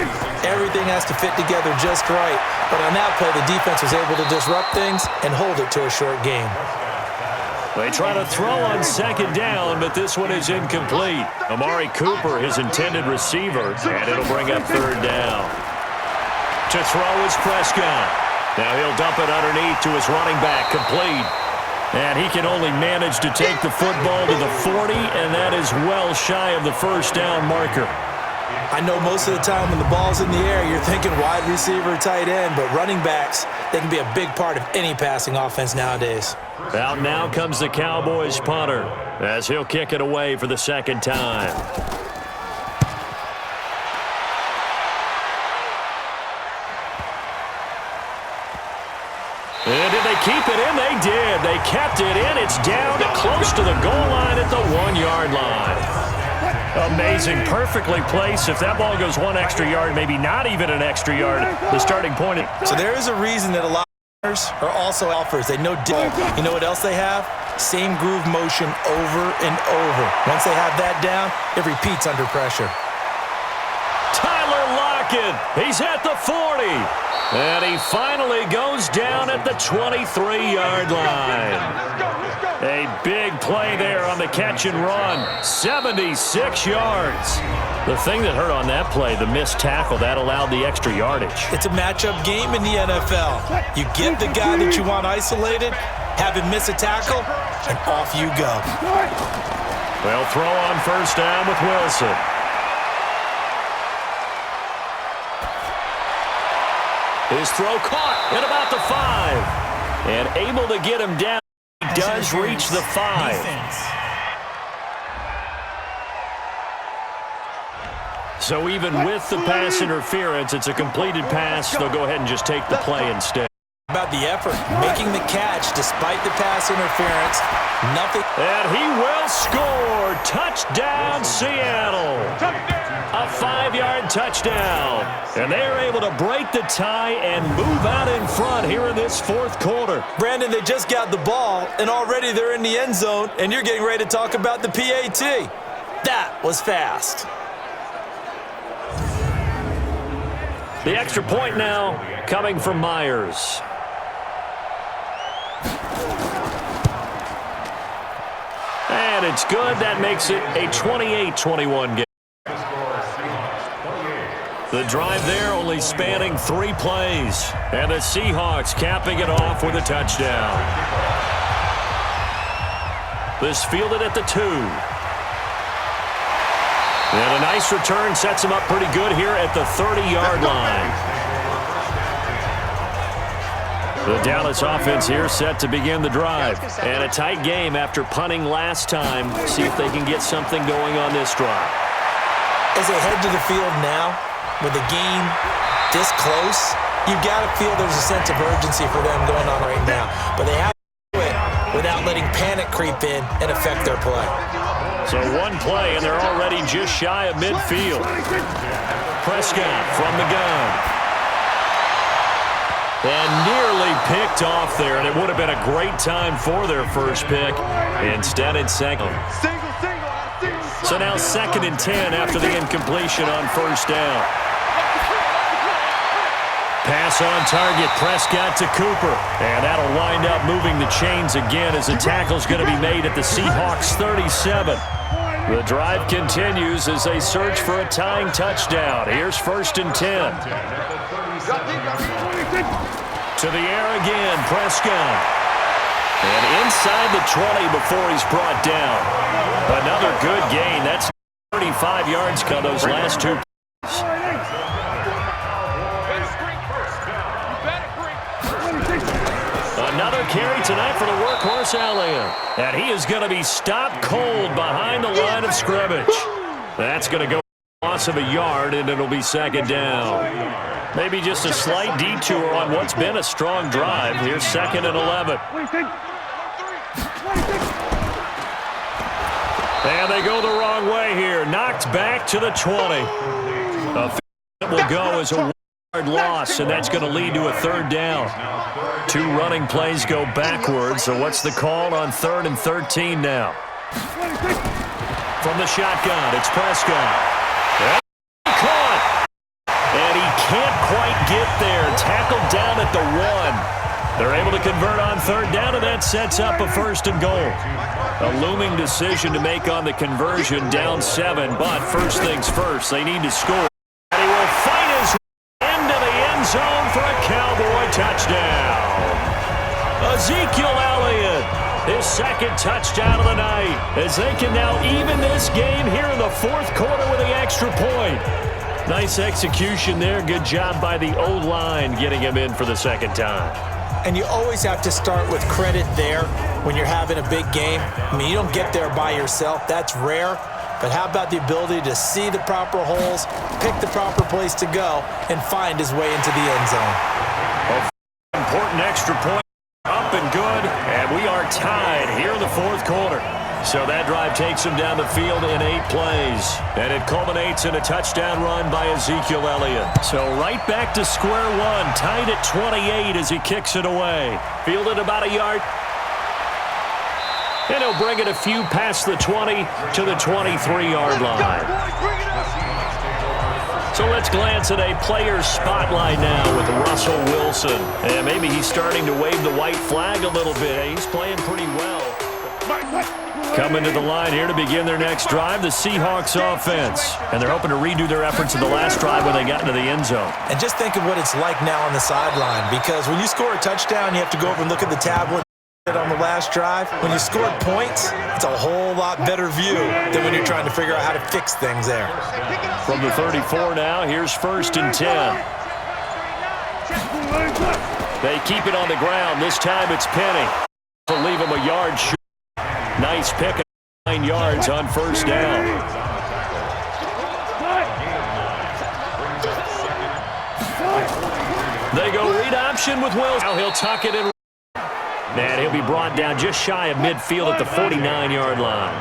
everything has to fit together just right. But on that play, the defense was able to disrupt things and hold it to a short game. They try to throw on 2nd down, but this one is incomplete. Amari Cooper, his intended receiver, and it'll bring up 3rd down. To throw is Prescott. Now he'll dump it underneath to his running back, complete. And he can only manage to take the football to the 40, and that is well shy of the 1st down marker. I know most of the time when the ball's in the air, you're thinking wide receiver, tight end, but running backs, they can be a big part of any passing offense nowadays. Out now comes the Cowboys punter as he'll kick it away for the 2nd time. And did they keep it in? They did. They kept it in. It's down to close to the goal line at the 1-yard line. Amazing. Perfectly placed. If that ball goes 1 extra yard, maybe not even an extra yard, the starting point. So there is a reason that a lot of runners are also offers. They know, you know what else they have? Same groove motion over and over. Once they have that down, it repeats under pressure. Tyler Lockett. He's at the 40. And he finally goes down at the 23-yard line. A big play there on the catch and run. 76 yards. The thing that hurt on that play, the missed tackle, that allowed the extra yardage. It's a matchup game in the NFL. You get the guy that you want isolated, have him miss a tackle, and off you go. Well, throw on 1st down with Wilson. His throw caught at about the 5. And able to get him down. He does reach the 5. So even with the pass interference, it's a completed pass. They'll go ahead and just take the play instead. about the effort, making the catch despite the pass interference. Nothing. And he will score. Touchdown, Seattle. A 5-yard touchdown. And they're able to break the tie and move out in front here in this fourth quarter. Brandon, they just got the ball, and already they're in the end zone, and you're getting ready to talk about the PAT. That was fast. The extra point now coming from Myers. And it's good. That makes it a 28-21 game. The drive there only spanning 3 plays. And the Seahawks capping it off with a touchdown. This fielded at the 2. And a nice return sets him up pretty good here at the 30-yard line. The Dallas offense here set to begin the drive. And a tight game after punting last time. See if they can get something going on this drive. As they head to the field now, with the game this close, you've got to feel there's a sense of urgency for them going on right now. But they have to do it without letting panic creep in and affect their play. So one play, and they're already just shy of midfield. Prescott from the gun. And nearly picked off there, and it would have been a great time for their first pick. Instead, it's second. So now 2nd and 10 after the incompletion on first down. Pass on target, Prescott to Cooper. And that'll wind up moving the chains again as the tackle's going to be made at the Seahawks 37. The drive continues as they search for a tying touchdown. Here's 1st and 10. To the air again, Prescott. And inside the 20 before he's brought down. Another good gain. That's 35 yards cut those last 2 plays. Another carry tonight for the workhorse Elliott. And he is going to be stopped cold behind the line of scrimmage. That's going to go loss of a yard, and it'll be 2nd down. Maybe just a slight detour on what's been a strong drive. Here's 2nd and 11. And they go the wrong way here. Knocked back to the 20. It will go as a 1-yard loss, and that's going to lead to a 3rd down. 2 running plays go backwards, so what's the call on 3rd and 13 now? From the shotgun, it's Prescott. And he can't quite get there. Tackled down at the 1. They're able to convert on 3rd down, and that sets up a 1st and goal. A looming decision to make on the conversion, down 7. But first things first, they need to score. And he will fight his way into the end zone for a Cowboy touchdown. Ezekiel Elliott, his 2nd touchdown of the night, as they can now even this game here in the 4th quarter with the extra point. Nice execution there. Good job by the O-line getting him in for the 2nd time. And you always have to start with credit there when you're having a big game. I mean, you don't get there by yourself. That's rare. But how about the ability to see the proper holes, pick the proper place to go, and find his way into the end zone? Important extra point. Up and good. And we are tied here in the 4th quarter. So that drive takes him down the field in 8 plays. And it culminates in a touchdown run by Ezekiel Elliott. So right back to square one, tied at 28 as he kicks it away. Fielded about a yard. And he'll bring it a few past the 20 to the 23-yard line. So let's glance at a player's spotlight now with Russell Wilson. And maybe he's starting to wave the white flag a little bit. He's playing pretty well. Coming to the line here to begin their next drive, the Seahawks offense. And they're hoping to redo their efforts of the last drive when they got into the end zone. And just think of what it's like now on the sideline, because when you score a touchdown, you have to go over and look at the tablet on the last drive. When you scored points, it's a whole lot better view than when you're trying to figure out how to fix things there. From the 34 now, here's 1st and 10. They keep it on the ground. This time it's Penny. To leave him a yard short. Nice pick at 9 yards on 1st down. They go read option with Wilson. Now he'll tuck it in. And he'll be brought down just shy of midfield at the 49-yard line.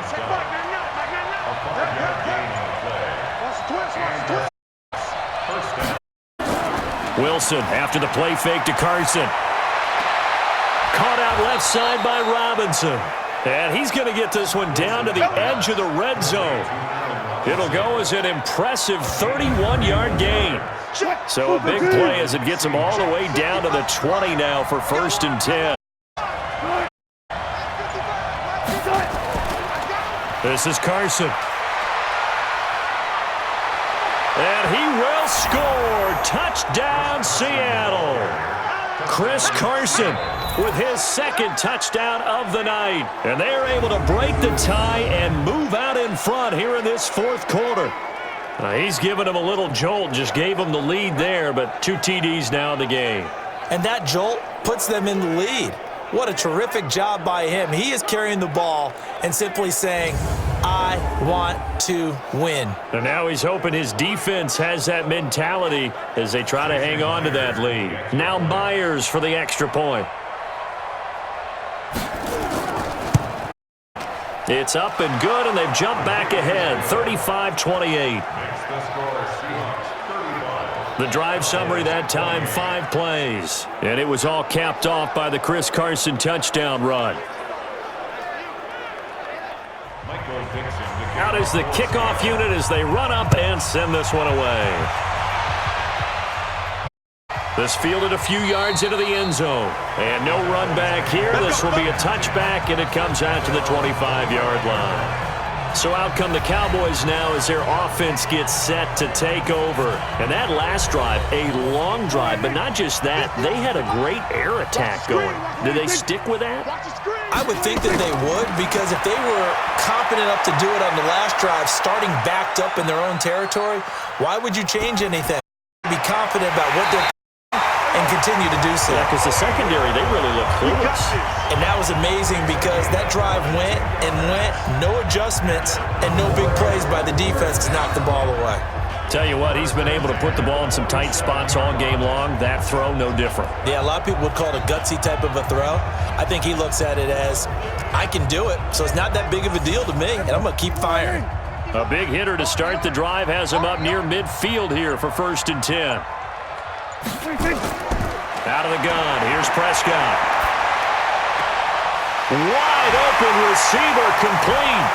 Wilson after the play fake to Carson. Caught out left side by Robinson. And he's going to get this one down to the edge of the red zone. It'll go as an impressive 31-yard gain. So a big play as it gets him all the way down to the 20 now for 1st and 10. This is Carson. And he will score. Touchdown, Seattle. Chris Carson with his 2nd touchdown of the night. And they are able to break the tie and move out in front here in this 4th quarter. He's given him a little jolt, just gave him the lead there, but 2 TDs now in the game. And that jolt puts them in the lead. What a terrific job by him. He is carrying the ball and simply saying, I want to win. And now he's hoping his defense has that mentality as they try to hang on to that lead. Now Myers for the extra point. It's up and good, and they've jumped back ahead, 35-28. The drive summary that time, 5 plays. And it was all capped off by the Chris Carson touchdown run. Out is the kickoff unit as they run up and send this one away. This fielded a few yards into the end zone. And no run back here. This will be a touchback, and it comes out to the 25-yard line. So out come the Cowboys now as their offense gets set to take over. And that last drive, a long drive, but not just that. They had a great air attack going. Do they stick with that? I would think that they would, because if they were confident enough to do it on the last drive, starting backed up in their own territory, why would you change anything? Be confident about what they're and continue to do so. Yeah, because the secondary, they really look clueless. And that was amazing because that drive went and went, no adjustments, and no big plays by the defense to knock the ball away. Tell you what, he's been able to put the ball in some tight spots all game long. That throw, no different. Yeah, a lot of people would call it a gutsy type of a throw. I think he looks at it as, I can do it, so it's not that big of a deal to me, and I'm going to keep firing. A big hitter to start the drive has him up near midfield here for 1st and 10. Out of the gun, here's Prescott. Wide open receiver, complete.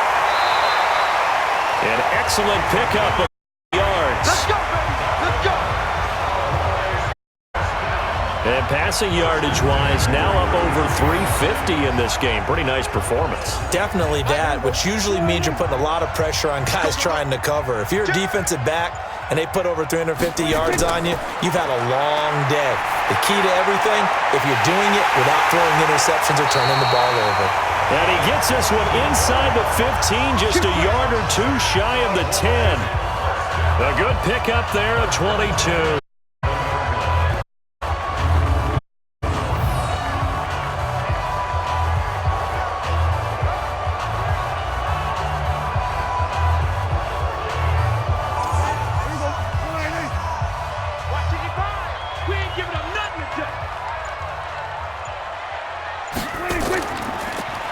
An excellent pickup of yards. Let's go, baby. Let's go. And passing yardage-wise, now up over 350 in this game. Pretty nice performance. Definitely that, which usually means you're putting a lot of pressure on guys trying to cover. If you're a defensive back and they put over 350 yards on you, you've had a long day. The key to everything, if you're doing it without throwing interceptions or turning the ball over. And he gets this one inside the 15, just a yard or 2 shy of the 10. A good pickup there of 22.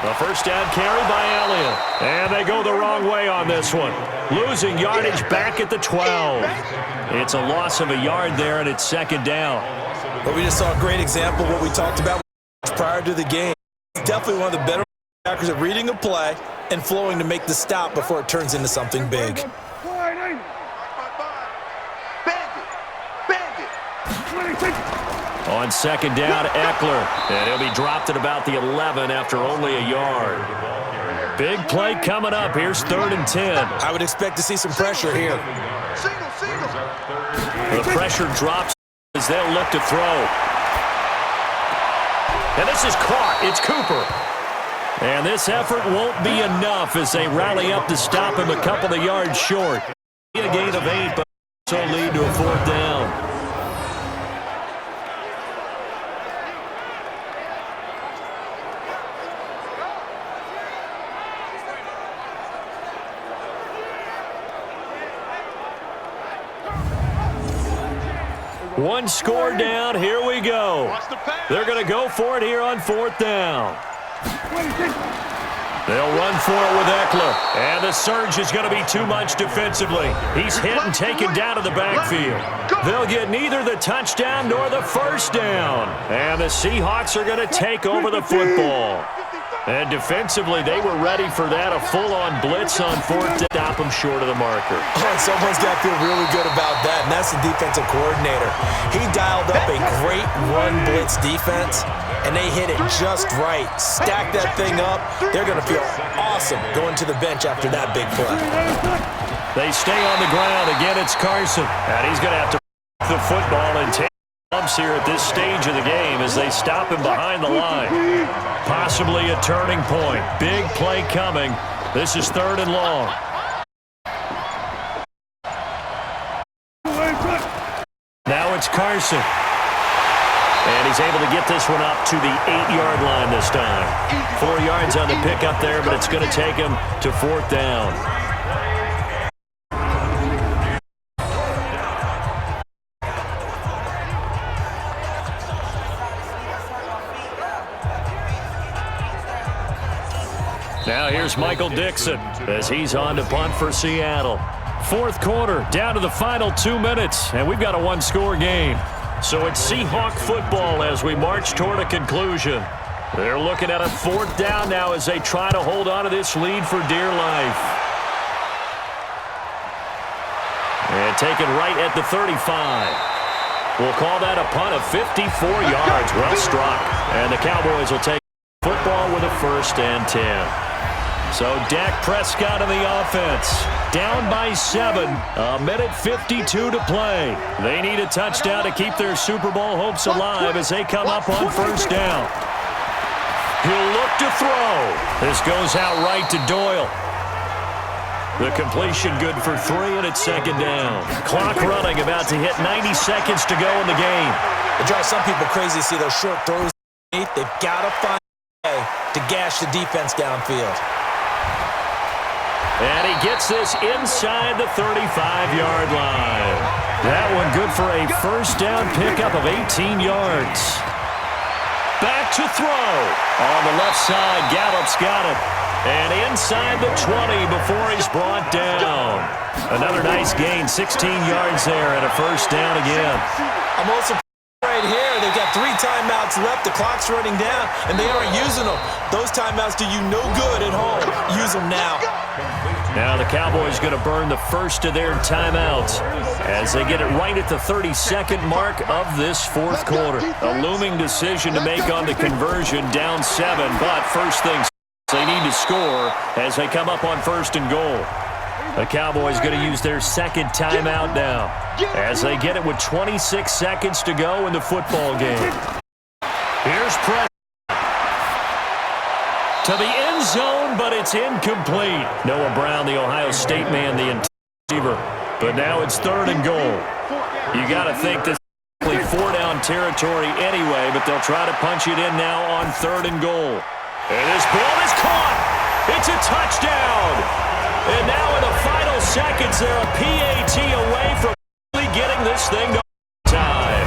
A first down carry by Elliott. And they go the wrong way on this one. Losing yardage back at the 12. It's a loss of a yard there, and it's 2nd down. But we just saw a great example of what we talked about prior to the game. He's definitely one of the better backers at reading a play and flowing to make the stop before it turns into something big. On 2nd down, Eckler. And he'll be dropped at about the 11 after only a yard. Big play coming up. Here's 3rd and 10. I would expect to see some pressure here. The pressure drops as they'll look to throw. And this is caught. It's Cooper. And this effort won't be enough as they rally up to stop him a couple of yards short. A gain of 8, but also lead to a 4th down. One score down. Here we go. They're going to go for it here on 4th down. They'll run for it with Eckler. And the surge is going to be too much defensively. He's hit and taken down to the backfield. They'll get neither the touchdown nor the first down. And the Seahawks are going to take over the football. And defensively, they were ready for that, a full-on blitz on 4th to stop them short of the marker. Oh, someone's got to feel really good about that, and that's the defensive coordinator. He dialed up a great run blitz defense, and they hit it just right. Stack that thing up. They're going to feel awesome going to the bench after that big play. They stay on the ground. Again, it's Carson. And he's going to have to the football and take bumps here at this stage of the game as they stop him behind the line. Possibly a turning point. Big play coming. This is 3rd and long. Now it's Carson. And he's able to get this one up to the 8-yard line this time. 4 yards on the pickup there, but it's going to take him to 4th down. Now here's Michael Dixon as he's on to punt for Seattle. 4th quarter, down to the final 2 minutes, and we've got a one-score game. So it's Seahawk football as we march toward a conclusion. They're looking at a 4th down now as they try to hold on to this lead for dear life. And taken right at the 35. We'll call that a punt of 54 yards. Well struck. And the Cowboys will take football with a 1st and 10. So Dak Prescott in the offense. Down by 7. A minute 52 to play. They need a touchdown to keep their Super Bowl hopes alive as they come up on 1st down. He'll look to throw. This goes out right to Doyle. The completion good for 3, and it's 2nd down. Clock running, about to hit 90 seconds to go in the game. It drives some people crazy to see those short throws. They've got to find a way to gash the defense downfield. And he gets this inside the 35-yard line. That one good for a 1st down pickup of 18 yards. Back to throw. On the left side, Gallup's got it. And inside the 20 before he's brought down. Another nice gain, 16 yards there and a 1st down again. I'm also right here. They've got 3 timeouts left. The clock's running down, and they aren't using them. Those timeouts do you no good at home. Use them now. Now the Cowboys going to burn the first of their timeouts as they get it right at the 32nd mark of this 4th quarter. A looming decision to make on the conversion, down 7, but first things they need to score as they come up on 1st and goal. The Cowboys going to use their 2nd timeout now as they get it with 26 seconds to go in the football game. Here's Preston to the end zone, but it's incomplete. Noah Brown, the Ohio State man, the receiver. But now it's 3rd and goal. You got to think this is 4-down territory anyway, but they'll try to punch it in now on 3rd and goal. And this ball is caught. It's a touchdown. And now in the final seconds, they're a PAT away from getting this thing to time.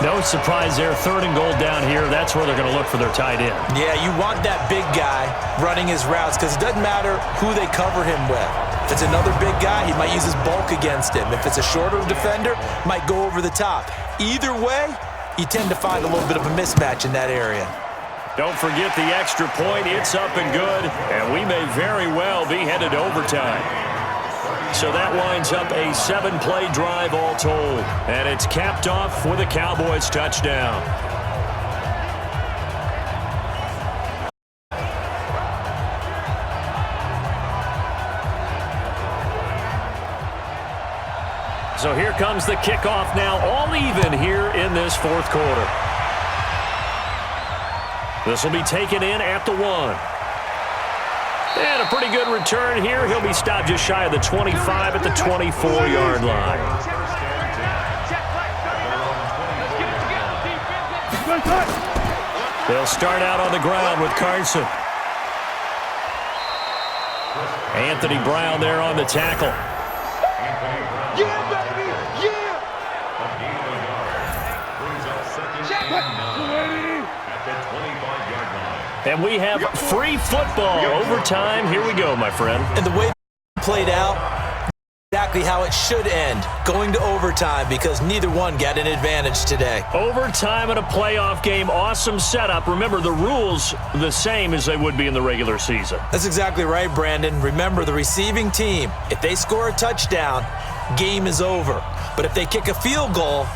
No surprise there, 3rd and goal down here. That's where they're going to look for their tight end. Yeah, you want that big guy running his routes because it doesn't matter who they cover him with. If it's another big guy, he might use his bulk against him. If it's a shorter defender, might go over the top. Either way, you tend to find a little bit of a mismatch in that area. Don't forget the extra point. It's up and good, and we may very well be headed to overtime. So that winds up a 7-play drive all told, and it's capped off with a Cowboys touchdown. So here comes the kickoff now, all even here in this 4th quarter. This will be taken in at the 1. And a pretty good return here. He'll be stopped just shy of the 25 at the 24-yard line. They'll start out on the ground with Carson. Anthony Brown there on the tackle. And we have free football. Overtime. Here we go, my friend. And the way it played out, exactly how it should end, going to overtime because neither one got an advantage today. Overtime in a playoff game. Awesome setup. Remember, the rules the same as they would be in the regular season. That's exactly right, Brandon. Remember, the receiving team, if they score a touchdown, game is over. But if they kick a field goal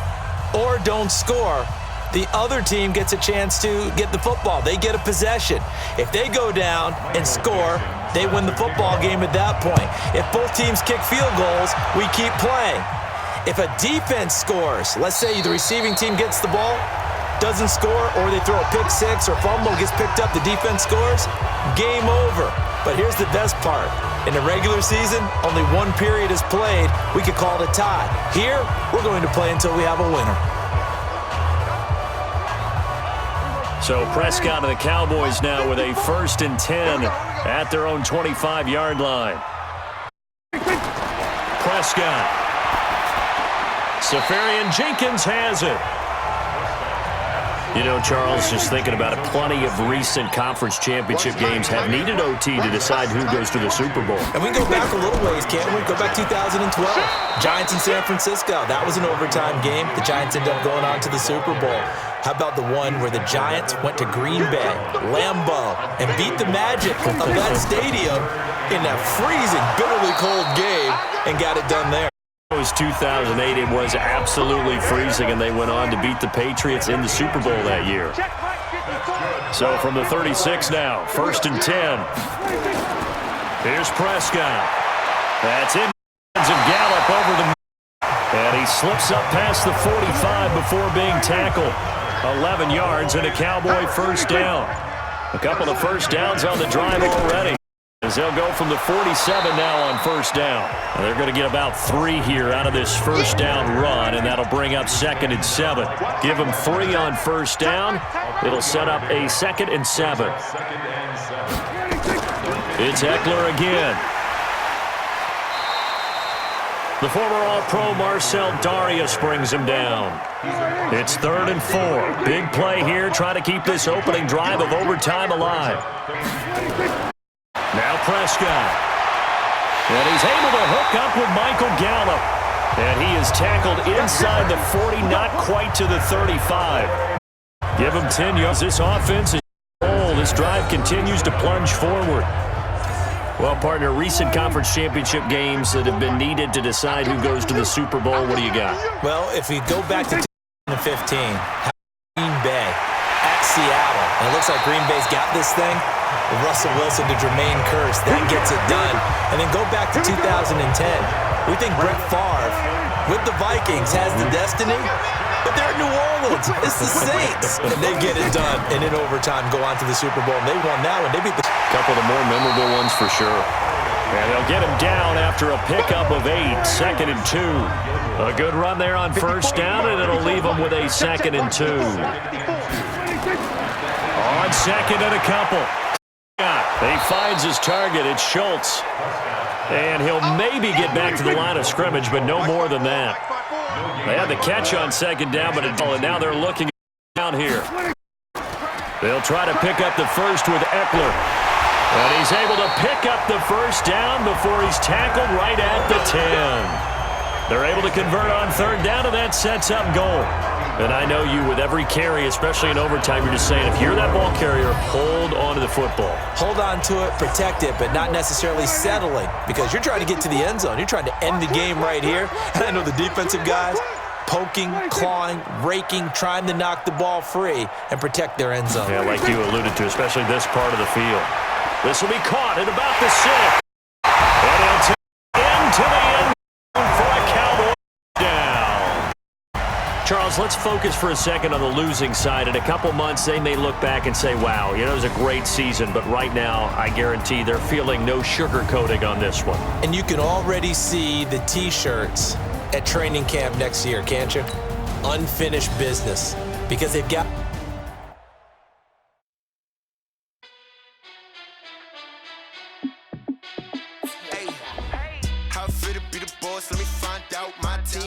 or don't score, the other team gets a chance to get the football. They get a possession. If they go down and score, they win the football game at that point. If both teams kick field goals, we keep playing. If a defense scores, let's say the receiving team gets the ball, doesn't score, or they throw a pick six or fumble, gets picked up, the defense scores, game over. But here's the best part. In the regular season, only one period is played. We could call it a tie. Here, we're going to play until we have a winner. So Prescott and the Cowboys now with a 1st and 10 at their own 25-yard line. Prescott. Safarian Jenkins has it. You know, Charles, just thinking about it, plenty of recent conference championship games have needed OT to decide who goes to the Super Bowl. And we can go back a little ways, can't we? Go back 2012. Giants in San Francisco. That was an overtime game. The Giants ended up going on to the Super Bowl. How about the one where the Giants went to Green Bay, Lambeau, and beat the magic of that stadium in that freezing, bitterly cold game and got it done there? It was 2008. It was absolutely freezing, and they went on to beat the Patriots in the Super Bowl that year. So from the 36 now, 1st and 10. Here's Prescott. That's in and Gallup over the and he slips up past the 45 before being tackled. 11 yards and a Cowboy 1st down. A couple of 1st downs on the drive already. As they'll go from the 47 now on 1st down. And they're going to get about 3 here out of this 1st down run, and that'll bring up 2nd and 7. Give them 3 on 1st down. It'll set up a 2nd and 7. It's Eckler again. The former All-Pro Marcel Darius brings him down. It's 3rd and 4. Big play here. Try to keep this opening drive of overtime alive. Now Prescott. And he's able to hook up with Michael Gallup. And he is tackled inside the 40, not quite to the 35. Give him 10 yards. This offense is old. This drive continues to plunge forward. Well, partner, recent conference championship games that have been needed to decide who goes to the Super Bowl. What do you got? Well, if we go back to 2015, Green Bay at Seattle, and it looks like Green Bay's got this thing. Russell Wilson to Jermaine Kearse, that gets it done. And then go back to 2010. We think Brett Favre with the Vikings has the destiny, but they're at New Orleans. It's the Saints. And they get it done. And in overtime, go on to the Super Bowl. And they won that one. They beat the... Couple of the more memorable ones for sure. And they'll get him down after a pickup of 8, 2nd and 2. A good run there on 1st down, and it'll leave them with a 2nd and 2. On 2nd and a couple. He finds his target. It's Schultz. And he'll maybe get back to the line of scrimmage, but no more than that. They had the catch on 2nd down, but now they're looking down here. They'll try to pick up the 1st with Eckler. And he's able to pick up the 1st down before he's tackled right at the 10. They're able to convert on 3rd down, and that sets up goal. And I know you, with every carry, especially in overtime, you're just saying, if you're that ball carrier, hold on to the football. Hold on to it, protect it, but not necessarily settling, because you're trying to get to the end zone. You're trying to end the game right here. And I know the defensive guys poking, clawing, raking, trying to knock the ball free and protect their end zone. Yeah, like you alluded to, especially this part of the field. This will be caught at about the 6. And he'll take into the end zone for a Cowboy down. Charles, let's focus for a second on the losing side. In a couple months, they may look back and say, wow, you know, it was a great season. But right now, I guarantee they're feeling no sugarcoating on this one. And you can already see the T-shirts at training camp next year, can't you? Unfinished business. Because they've got... Hey, how fit to be the boss? Let me find out my team.